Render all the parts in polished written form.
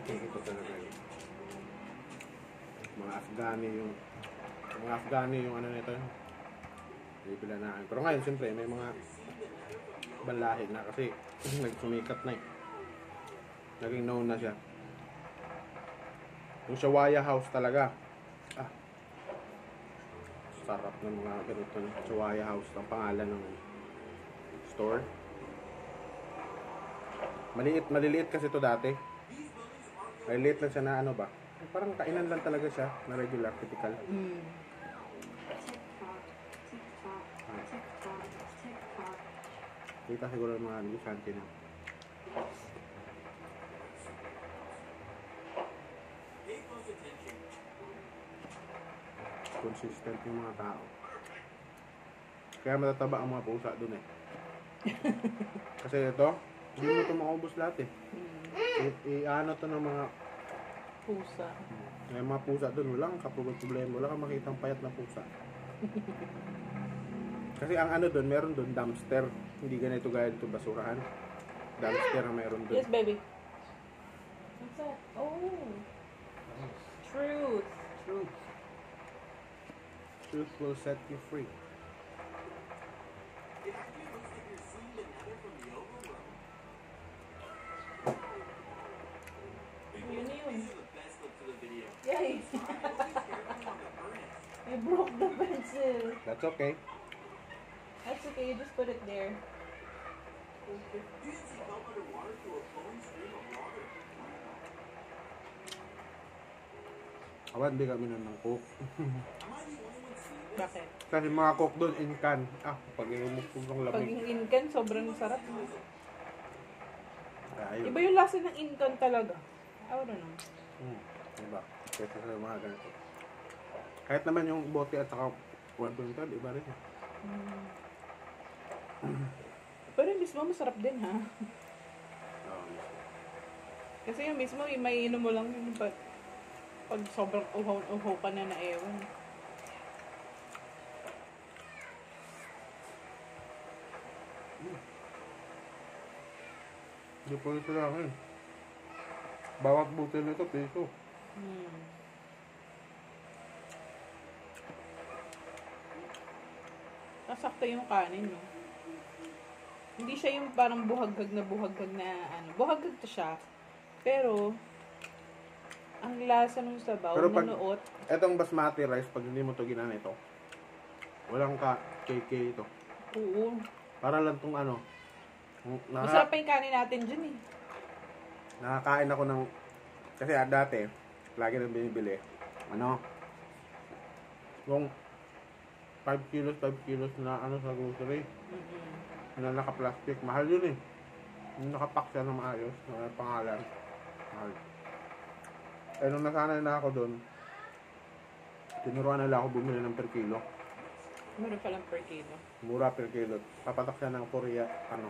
Ito talaga yun. Mga Afghani yung ano nito yun. Bibila na. Pero ngayon, siyempre, may mga banlahin na kasi nagsumikat na eh. Naging known na siya. Yung Shawaya House talaga. Ah, sarap ng mga ganito. Shawaya House ang pangalan ng store. Maliliit kasi to dati. Maliliit lang siya na ano ba? Parang kainan lang talaga siya na regular, typical. Kita siguro ng mga negosyante na. Consistent yung mga tao. Kaya matataba ang mga pusa dun eh. Kasi ito, hindi mo ito maubos lahat eh. I-ano to ng mga Pusa. may mga pusa dun, walang problema, wala kang makitang payat na pusa. Kasi ang ano dun, meron dun dumpster. Hindi ganito gaya dito basurahan. Dumpster ang meron dun. Yes, baby. What's that? Oh. Truth. Truth will set you free. Yun na yun. Yay! I broke the pencil. That's okay. That's okay, you just put it there. Awan, hindi kami nun ng coke. Bakit? Kasi mga coke dun, in can. Ah, pag inumukog ng Pag lamig. yung incan, sobrang sarap. Ayun. Iba yung lasa ng incan talaga. I don't know. Diba? Kesa sa mga ganito. Kahit naman yung bote at saka 1.5, iba rin. Pero yung mismo masarap din, ha? Oh, Kasi yung mismo, may inom mo lang yun pag sobrang uhaw ka na ewan. hindi po ito lang eh. Bawat butil nito, piso. Nasakto yung kanin, no? Hindi siya yung parang buhaghag na ano. Buhaghag to siya. Pero, ang lasa ng sabaw, Pero pag nanuot. etong basmati rice, pag hindi mo to ginanito, walang KK ito. Oo. Para lang tong ano. Masarap pa yung kanin natin dyan, eh. Nakakain ako ng, kasi dati, lagi nang binibili. Ano? Yung 5 kilos na ano sa grocery. Na naka-plastic. Mahal yun eh. Yung nakapack siya ng maayos. Na pangalan. Mahal. Eh nung nasanay na ako doon, tinuruan nila ako bumili ng per kilo. Meron palang per kilo. Mura per kilo. Papatak siya ng Korea, ano.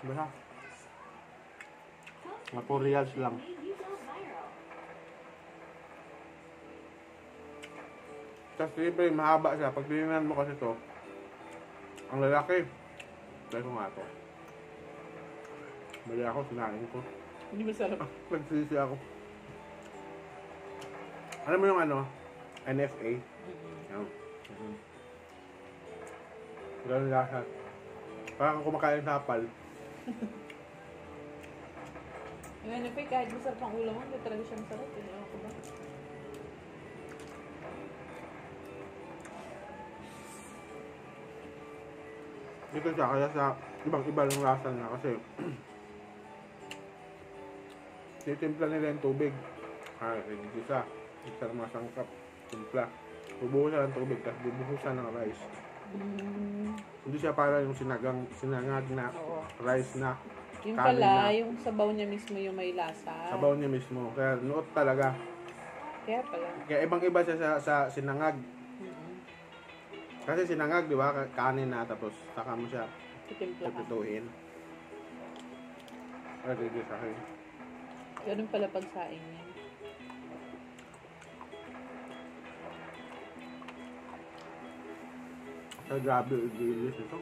Basta. Mga 4 reals lang. Tapos siyempre, mahaba siya. Pag tinignan mo kasi to, ang lalaki. Dahil ko nga to. Mali ako, sinain ko. Hindi masarap. Nagsisi ako. Alam mo yung ano? NFA? Yan. Ganun lasa. Parang kumakain sa hapal. Yung NFA, kahit masarap ang ulam mo, hindi talaga siya masarap. Hindi ako ba? Ito siya, kaya sa ibang-iba ng lasa niya kasi titimpla nila yung tubig. Isa ng masangkap, timpla. Bubuhusan ng tubig, tapos bubuhusan ng rice. Hindi siya para yung sinangag na rice na Yung kanin pala, na. yung sabaw niya mismo yung may lasa. Sabaw niya mismo. Kaya nuot talaga. Kaya pala. Kaya ibang-iba siya sa sinangag. Kasi sinangag, di ba? Kanin na, tapos saka mo siya Titimplahan. pipituhin. Pwede din sa akin. Ganun pala pagsaing niya. Ay, grabe, i-release ito.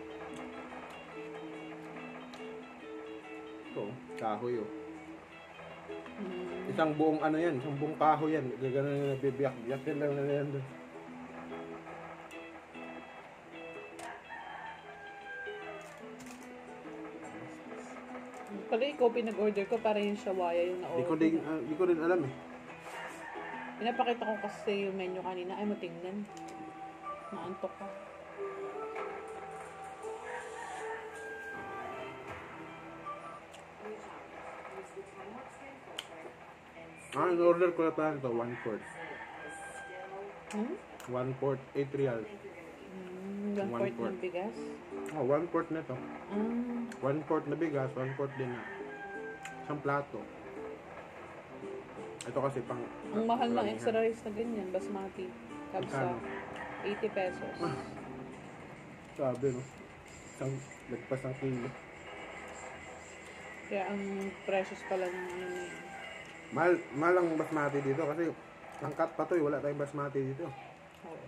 Ito, kahoy oh. Isang buong ano yan, isang buong kahoy yan. Gano'n yung nabibiyak. Yan lang na yan doon. Pala ikaw pinag-order ko para yung shawaya yung na-order. Di ko rin alam eh. Pinapakita ko kasi yung menu kanina. Ay, matingnan. Naantok ka. In-order ko na tayo ito, 1/4. Hmm? 1/4, 8 real. 1/4 ng bigas? Oh, 1/4 na ito. 1/4 na bigas, 1/4 din na. Isang plato. Ito kasi pang... Ang mahal ng extra rice na ganyan, basmati. Kapsa, Magkano? 80 pesos. Sabi no. Isang lagpas ng kilo. Kaya ang precious pala ng ano na yun. Mahal ang basmati dito kasi ang cut pa to eh, wala tayong basmati dito. Oo.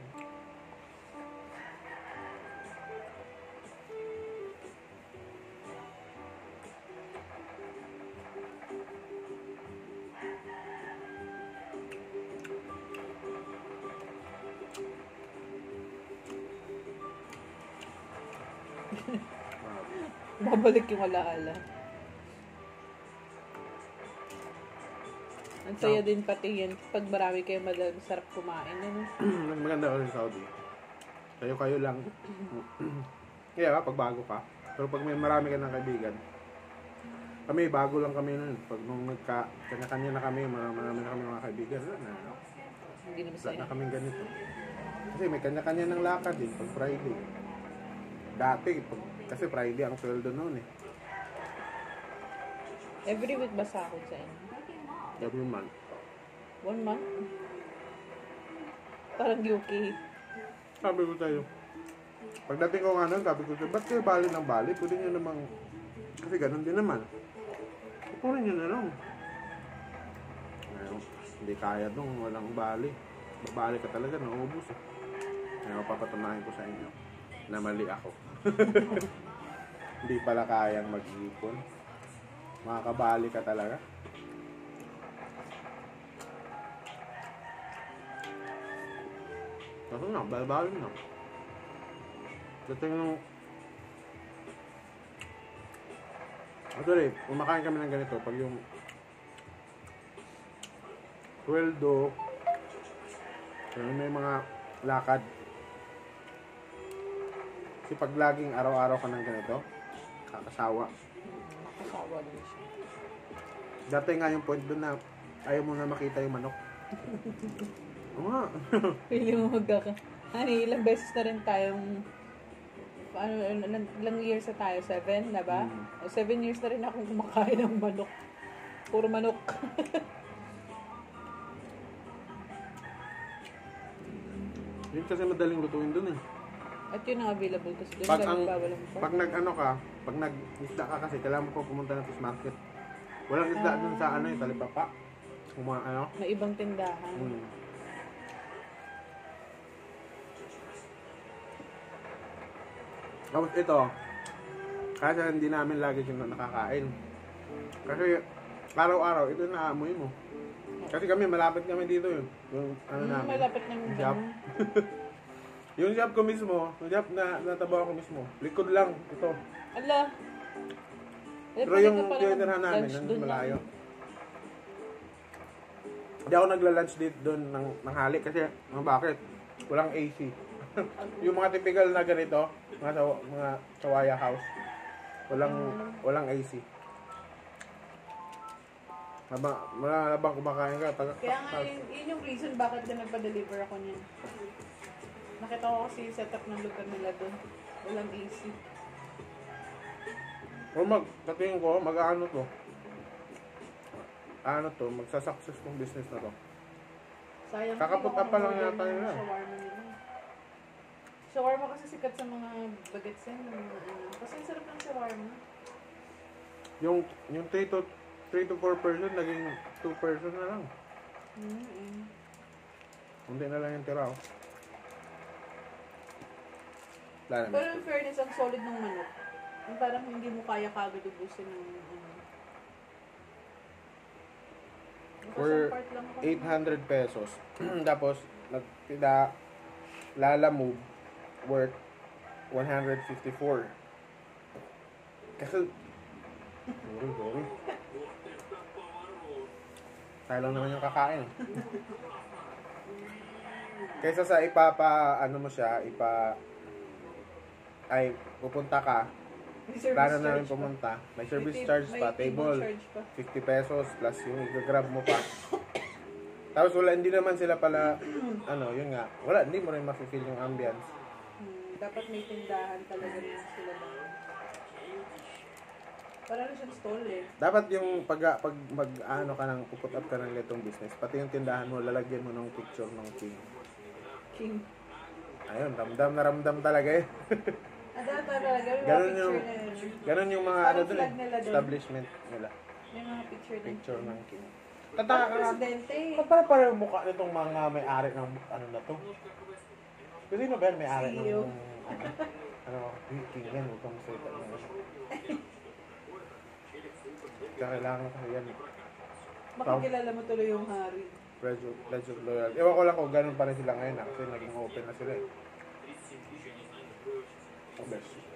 Babalik yung alaala. Ang saya din pati yan. Pag marami kayo sarap kumain. Ano? Mas maganda kasi sa Saudi. Kayo lang. Kaya pag bago ka. Pero pag may marami ka ng kaibigan, kami bago lang kami nun. Pag nung kanya-kanya na kami, marami na kami mga kaibigan. Hindi na Wala masaya. na kami ganito. Kasi may kanya-kanya ng lakad din pag Friday. Dati, kasi Friday ang sweldo noon eh. Every week ba sahod sa inyo? Every month. 1 month? Parang UK. Sabi ko sa'yo. Pagdating ko nga nun, sabi ko sa'yo, ba't kayo bali ng bali? Pwede nyo namang, kasi ganun din naman. Pupunin nyo na lang. Ngayon, hindi kaya dong, walang bali. Babali ka talaga, naubos eh. Ngayon, papatunayan ko sa inyo na mali ako. Hindi pala kayang mag-ipon. Makakabali ka talaga. Kasi na, balbalin na. Dating nung... Actually, kumakain kami ng ganito pag yung... Sweldo, may mga lakad. Kasi pag laging araw-araw ka ng ganito, kakasawa. Nakasawa din siya. Dati nga yung point doon na ayaw mo na makita yung manok. Oo nga. Pili mo ilang beses na rin tayong ilang years na tayo? 7 na ba? 7 years na rin akong kumakain ng manok. Puro manok. Yun kasi madaling lutuin doon eh. At yun ang available kasi doon. Pag nag-ano ka, pag nag-isda ka kasi, kailangan mo pa pumunta ng fish market. Walang isda doon sa ano yung talipapa. Kung mga ano. May ibang tindahan. Tapos ito, kasi hindi namin lagi sila nakakain. Kasi araw-araw, ito naamoy mo. Kasi kami, malapit kami dito yun. Yung ano namin. Malapit ng shop. Yung shop ko mismo, yung shop na natabaw ko mismo. Likod lang, ito. Ala. Pero yung tinitirhan namin, nandun malayo. Hindi ako nagla-lunch dito doon ng halik kasi, bakit? Walang AC. Yung mga typical na ganito, mga sawaya house, walang AC. Habang kumakain ka, kaya nga yun yung reason bakit din nagpa-deliver ako niyan. Nakita ko kasi yung setup ng lugar nila doon. Walang AC. O katingin ko, magsasuccess tong business na to. Sayang. Kakaput up pa lang yata yun. Shawarma nila. Shawarma kasi sikat sa mga bagets yan. Kasi ang sarap ng shawarma. Yung 3 to 4 person, naging 2 person na lang. Hindi na lang yung tira. Pero in fairness, ang solid ng manok. Yung parang hindi mo kaya kagad ubusin ng for Isang part lang ako. 800 pesos. Tapos, Lala Move worth 154. Kasi, sorry. Tayo lang naman yung kakain. Kaysa sa ano mo siya, ay, pupunta ka, May service plano na rin charge pa. pumunta, may service May charge may pa, table, charge pa. 50 pesos, plus yung i-grab mo pa. Tapos wala, hindi naman sila pala, yun nga, hindi mo rin mafe-feel yung ambience. Dapat may tindahan talaga rin sila doon. Para rin siyang stall eh. Dapat yung pag ka nang puput up ka ng letong business, pati yung tindahan mo, lalagyan mo ng picture ng king. King. Ayun, ramdam talaga eh. Data talaga. May mga Ganun picture yung, na yun. ganun yung mga Parang dun flag nila dun. establishment nila. May mga picture Picture ng king. Parang Tataka ka, presidente eh. para pareho mukha nitong mga may-ari ng na to. Kasi sino ba yan may-ari ng CEO. king yan, utong salita niya. Kailangan ko yan. Makikilala mo tuloy yung hari. Pledge of loyalty. Ewan ko lang kung ganun pa rin sila ngayon kasi naging open na sila eh. Oh, best.